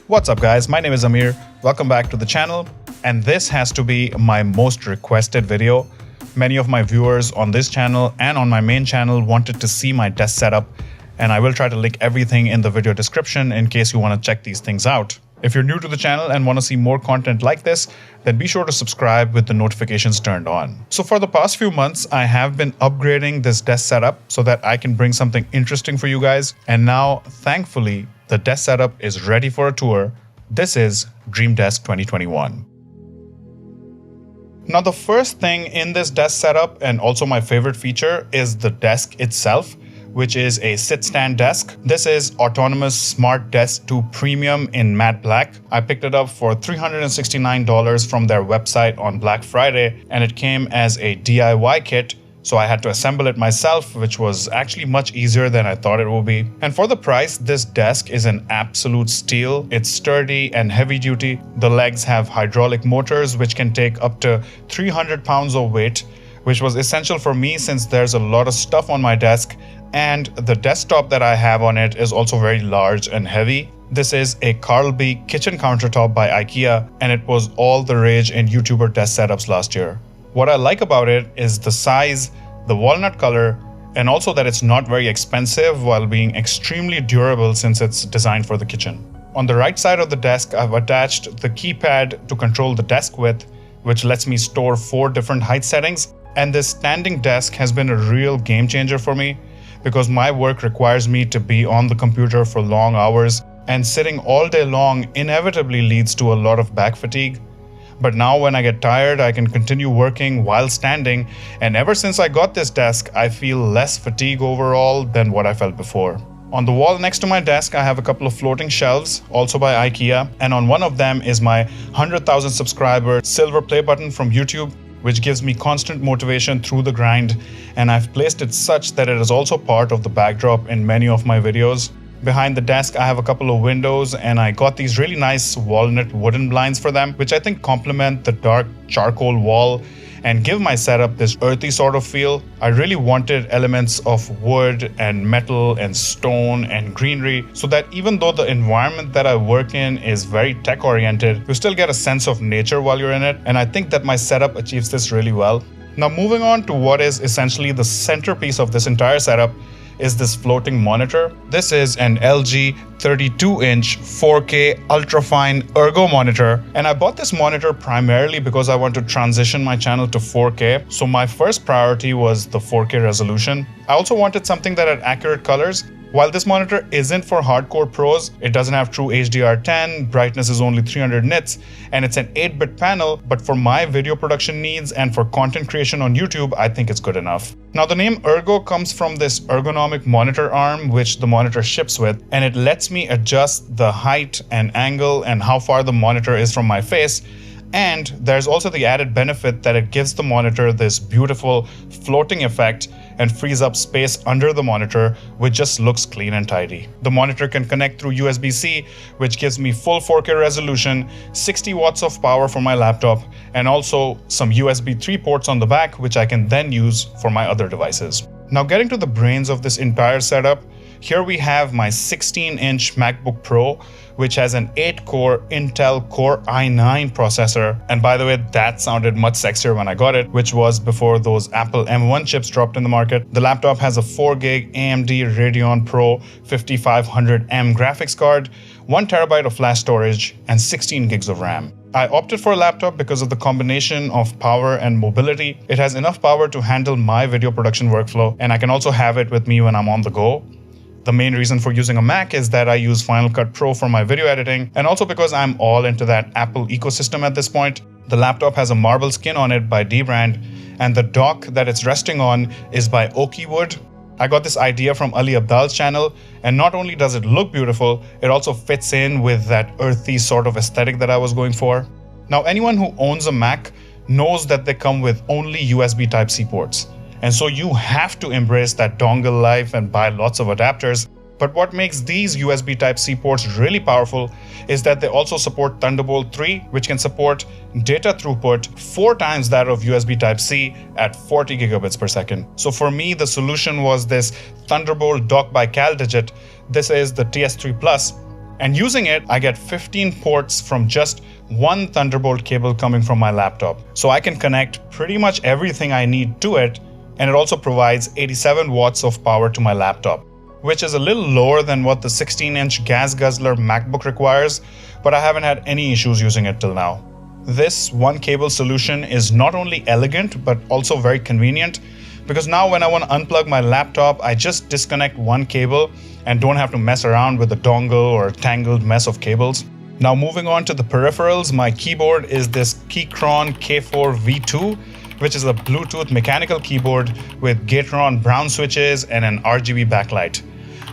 What's up guys, my name is Amir. Welcome back to the channel, and this has to be my most requested video. Many of my viewers on this channel and on my main channel wanted to see my desk setup, and I will try to link everything in the video description in case you want to check these things out. If you're new to the channel and want to see more content like this, then be sure to subscribe with the notifications turned on. So for the past few months, I have been upgrading this desk setup so that I can bring something interesting for you guys. And now, thankfully, the desk setup is ready for a tour. This is Dream Desk 2021. Now, the first thing in this desk setup, and also my favorite feature, is the desk itself, which is a sit-stand desk. This is Autonomous Smart Desk 2 Premium in matte black. I picked it up for $369 from their website on Black Friday, and it came as a DIY kit, so I had to assemble it myself, which was actually much easier than I thought it would be. And for the price, this desk is an absolute steal. It's sturdy and heavy duty. The legs have hydraulic motors, which can take up to 300 pounds of weight, which was essential for me since there's a lot of stuff on my desk, and the desktop that I have on it is also very large and heavy. This is a Carlby kitchen countertop by IKEA, and it was all the rage in YouTuber desk setups last year. What I like about it is the size, the walnut color, and also that it's not very expensive while being extremely durable since it's designed for the kitchen. On the right side of the desk, I've attached the keypad to control the desk width, which lets me store 4 different height settings. And this standing desk has been a real game changer for me because my work requires me to be on the computer for long hours, and sitting all day long inevitably leads to a lot of back fatigue. But now when I get tired, I can continue working while standing, and ever since I got this desk, I feel less fatigue overall than what I felt before. On the wall next to my desk, I have a couple of floating shelves, also by IKEA, and on one of them is my 100,000 subscriber silver play button from YouTube, which gives me constant motivation through the grind, and I've placed it such that it is also part of the backdrop in many of my videos. Behind the desk, I have a couple of windows, and I got these really nice walnut wooden blinds for them, which I think complement the dark charcoal wall and give my setup this earthy sort of feel. I really wanted elements of wood and metal and stone and greenery so that even though the environment that I work in is very tech oriented, you still get a sense of nature while you're in it, and I think that my setup achieves this really well. Now, moving on to what is essentially the centerpiece of this entire setup is this floating monitor. This is an LG 32-inch 4K ultrafine ergo monitor, and I bought this monitor primarily because I want to transition my channel to 4K, so my first priority was the 4K resolution. I also wanted something that had accurate colors. While this monitor isn't for hardcore pros, it doesn't have true HDR10, brightness is only 300 nits, and it's an 8-bit panel, but for my video production needs and for content creation on YouTube, I think it's good enough. Now, the name Ergo comes from this ergonomic monitor arm which the monitor ships with, and it lets me adjust the height and angle and how far the monitor is from my face. And there's also the added benefit that it gives the monitor this beautiful floating effect and frees up space under the monitor, which just looks clean and tidy. The monitor can connect through USB-C, which gives me full 4K resolution, 60 watts of power for my laptop, and also some USB 3 ports on the back, which I can then use for my other devices. Now, getting to the brains of this entire setup, here we have my 16-inch MacBook Pro, which has an 8-core Intel Core i9 processor. And by the way, that sounded much sexier when I got it, which was before those Apple M1 chips dropped in the market. The laptop has a 4GB AMD Radeon Pro 5500M graphics card, 1TB of flash storage, and 16 gigs of RAM. I opted for a laptop because of the combination of power and mobility. It has enough power to handle my video production workflow, and I can also have it with me when I'm on the go. The main reason for using a Mac is that I use Final Cut Pro for my video editing, and also because I'm all into that Apple ecosystem at this point. The laptop has a marble skin on it by Dbrand, and the dock that it's resting on is by Okiwood. I got this idea from Ali Abdal's channel, and not only does it look beautiful, it also fits in with that earthy sort of aesthetic that I was going for. Now, anyone who owns a Mac knows that they come with only USB Type-C ports. And so you have to embrace that dongle life and buy lots of adapters. But what makes these USB Type-C ports really powerful is that they also support Thunderbolt 3, which can support data throughput 4 times that of USB Type-C at 40 gigabits per second. So for me, the solution was this Thunderbolt dock by CalDigit. This is the TS3 Plus, And using it, I get 15 ports from just one Thunderbolt cable coming from my laptop. So I can connect pretty much everything I need to it, and it also provides 87 watts of power to my laptop, which is a little lower than what the 16-inch gas guzzler MacBook requires, but I haven't had any issues using it till now. This one cable solution is not only elegant, but also very convenient, because now when I want to unplug my laptop, I just disconnect one cable and don't have to mess around with a dongle or a tangled mess of cables. Now moving on to the peripherals, my keyboard is this Keychron K4 V2, which is a Bluetooth mechanical keyboard with Gateron brown switches and an RGB backlight.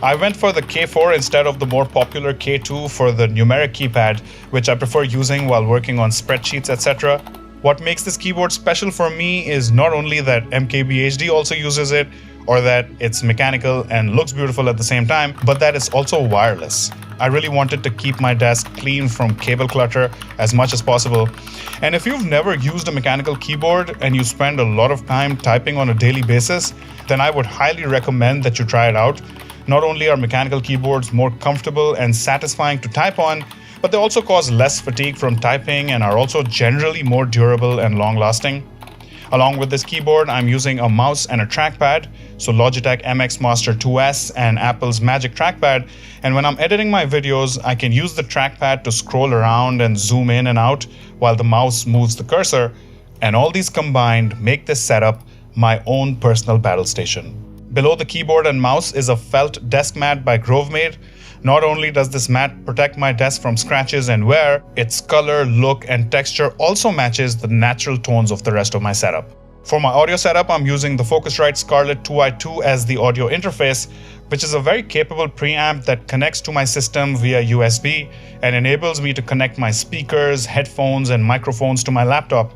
I went for the K4 instead of the more popular K2 for the numeric keypad, which I prefer using while working on spreadsheets, etc. What makes this keyboard special for me is not only that MKBHD also uses it, or that it's mechanical and looks beautiful at the same time, but that it's also wireless. I really wanted to keep my desk clean from cable clutter as much as possible. And if you've never used a mechanical keyboard and you spend a lot of time typing on a daily basis, then I would highly recommend that you try it out. Not only are mechanical keyboards more comfortable and satisfying to type on, but they also cause less fatigue from typing and are also generally more durable and long-lasting. Along with this keyboard, I'm using a mouse and a trackpad, so Logitech MX Master 2S and Apple's Magic Trackpad, and when I'm editing my videos, I can use the trackpad to scroll around and zoom in and out while the mouse moves the cursor, and all these combined make this setup my own personal battle station. Below the keyboard and mouse is a felt desk mat by Grovemade. Not only does this mat protect my desk from scratches and wear, its color, look, and texture also matches the natural tones of the rest of my setup. For my audio setup, I'm using the Focusrite Scarlett 2i2 as the audio interface, which is a very capable preamp that connects to my system via USB and enables me to connect my speakers, headphones, and microphones to my laptop.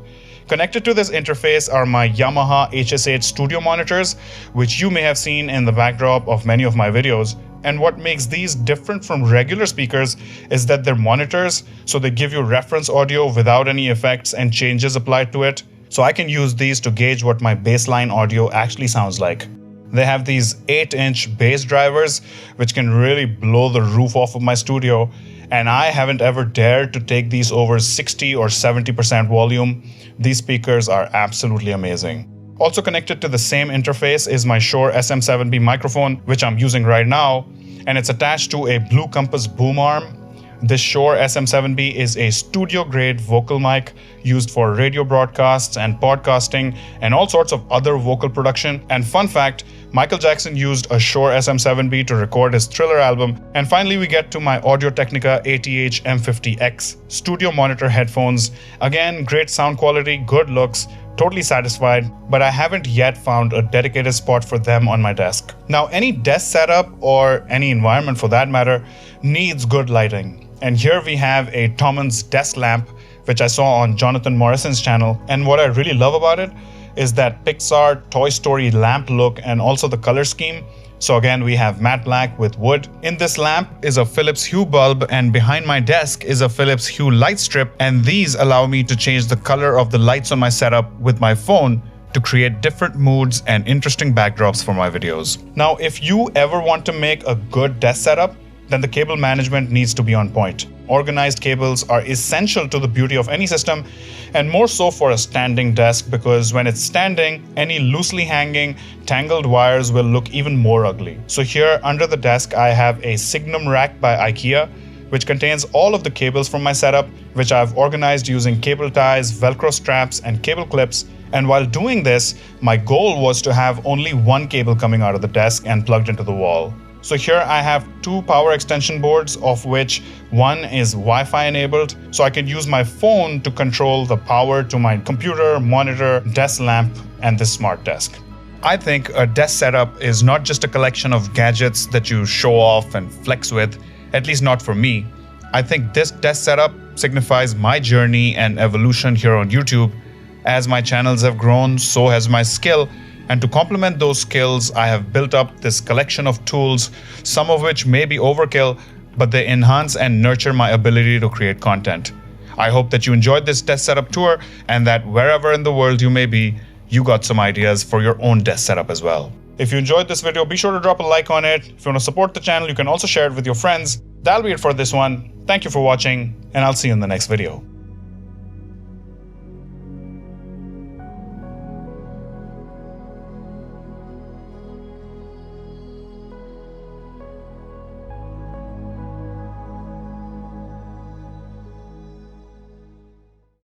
Connected to this interface are my Yamaha HS8 studio monitors, which you may have seen in the backdrop of many of my videos. And what makes these different from regular speakers is that they're monitors, so they give you reference audio without any effects and changes applied to it. So I can use these to gauge what my baseline audio actually sounds like. They have these 8-inch bass drivers, which can really blow the roof off of my studio, and I haven't ever dared to take these over 60 or 70% volume. These speakers are absolutely amazing. Also connected to the same interface is my Shure SM7B microphone, which I'm using right now, and it's attached to a Blue Compass boom arm. This Shure SM7B is a studio-grade vocal mic used for radio broadcasts and podcasting and all sorts of other vocal production. And fun fact, Michael Jackson used a Shure SM7B to record his Thriller album. And finally, we get to my Audio-Technica ATH M50X studio monitor headphones. Again, great sound quality, good looks, totally satisfied, but I haven't yet found a dedicated spot for them on my desk. Now, any desk setup, or any environment for that matter, needs good lighting. And here we have a Thomann desk lamp, which I saw on Jonathan Morrison's channel. And what I really love about it is that Pixar Toy Story lamp look and also the color scheme. So again, we have matte black with wood. In this lamp is a Philips Hue bulb, and behind my desk is a Philips Hue light strip, and these allow me to change the color of the lights on my setup with my phone to create different moods and interesting backdrops for my videos. Now, if you ever want to make a good desk setup, then the cable management needs to be on point. Organized cables are essential to the beauty of any system, and more so for a standing desk, because when it's standing, any loosely hanging, tangled wires will look even more ugly. So here under the desk, I have a Signum rack by IKEA, which contains all of the cables from my setup, which I've organized using cable ties, Velcro straps, and cable clips. And while doing this, my goal was to have only one cable coming out of the desk and plugged into the wall. So here I have two power extension boards, of which one is Wi-Fi enabled, so I can use my phone to control the power to my computer, monitor, desk lamp, and this smart desk. I think a desk setup is not just a collection of gadgets that you show off and flex with, at least not for me. I think this desk setup signifies my journey and evolution here on YouTube. As my channels have grown, so has my skill. And to complement those skills, I have built up this collection of tools, some of which may be overkill, but they enhance and nurture my ability to create content. I hope that you enjoyed this desk setup tour, and that wherever in the world you may be, you got some ideas for your own desk setup as well. If you enjoyed this video, be sure to drop a like on it. If you want to support the channel, you can also share it with your friends. that'll be it for this one. Thank you for watching, and I'll see you in the next video.